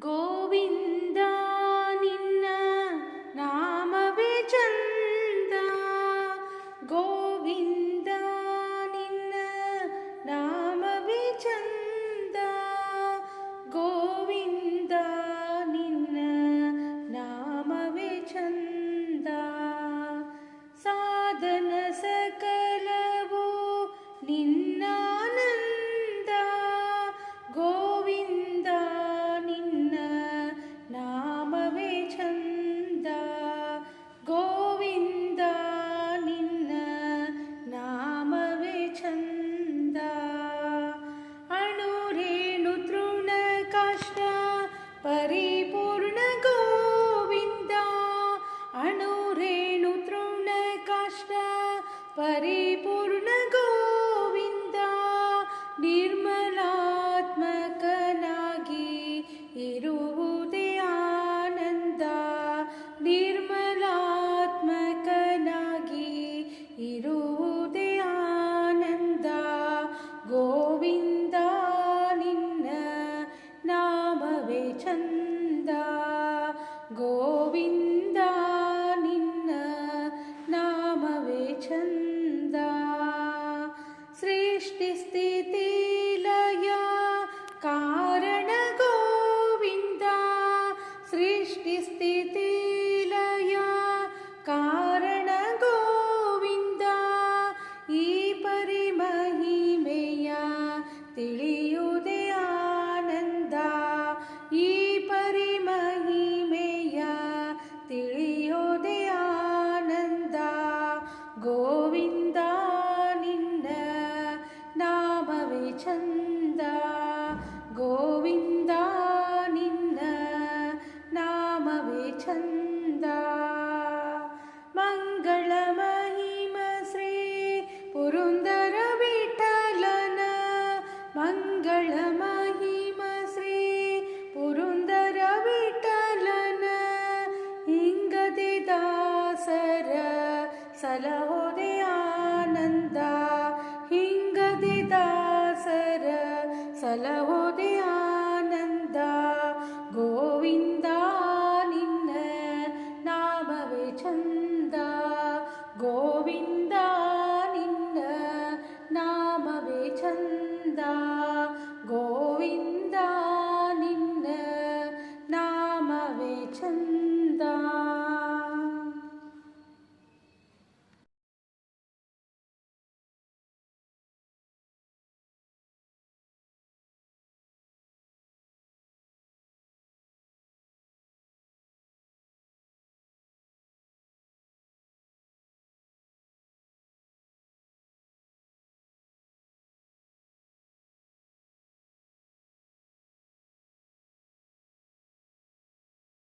ಗೋವಿಂದ ನಿನ್ನ ನಾಮವೇ ಚಂದ, ಗೋವಿಂದ ನಿನ್ನ ನಾಮವೇ ಚಂದ, ಗೋವಿಂದ ನಿನ್ನ ನಾಮವೇ ಚಂದ. ಸಾಧನ ಸಕಲವು ನಿನ್ನಾನಂದ, ಗೋವಿಂದ ನಿನ್ನ ನಾಮವೇ ಚಂದ, ಗೋವಿಂದ ನಿನ್ನ ನಾಮವೇ ಚಂದ. ಅಣುರೇಣು ತೃಣ ಕಾಷ್ಟ ಪರಿಪೂರ್ಣ ಗೋವಿಂದ, ಅಣುರೇಣು ತೃಣ ಕಾಷ್ಟ ಪರಿಪೂರ್ಣ ಗೋವಿಂದ. ನಿರ್ಮಲಾತ್ಮಕನಾಗಿ ಇರುವುದೇ ಆನಂದ, ನಿರ್ಮಲಾತ್ಮಕನಾಗಿ ಇರುವುದೇ ಆನಂದ. ಗೋವಿಂದ ನಿನ್ನ ನಾಮವೇ ಚಂದ, ಗೋವಿಂದ ನಿನ್ನ ನಾಮವೇ ಚಂದ. ಸೃಷ್ಟಿ ಸ್ಥಿತಿ ಲಯ ಕಾರಣ ಗೋವಿಂದ, ಸೃಷ್ಟಿ ಸ್ಥಿತಿ ಲಯ ಕಾರಣ ಗೋವಿಂದ. ಈ ಪರಿಮಹಿಮೆಯ ತಿಳಿಯುವುದೇ ಆನಂದ, ಈ ಪರಿಮಹಿಮೆಯ ತಿಳಿಯೋದೇ ಆನಂದ. ಗೋವಿಂದ ನಿನ್ನ ನಾಮವೇ ಚಂದ, ಗೋವಿಂದ ನಿನ್ನ ನಾಮವೇ ಚಂದ. ಮಂಗಳ ಮಹಿಮ ಶ್ರೀ ಪುರಂದರ ವಿಠಲನ, ಮಂಗಳ ಮಹಿಮ ಶ್ರೀ ಪುರಂದರ ವಿಠಲನ. ಹಿಂಗದೆ ದಾಸರ ಸಲಹೋದೆ ಆನಂದ, ಹಿಂಗದೆ ದಾಸರ ಸಲಹೋದೆ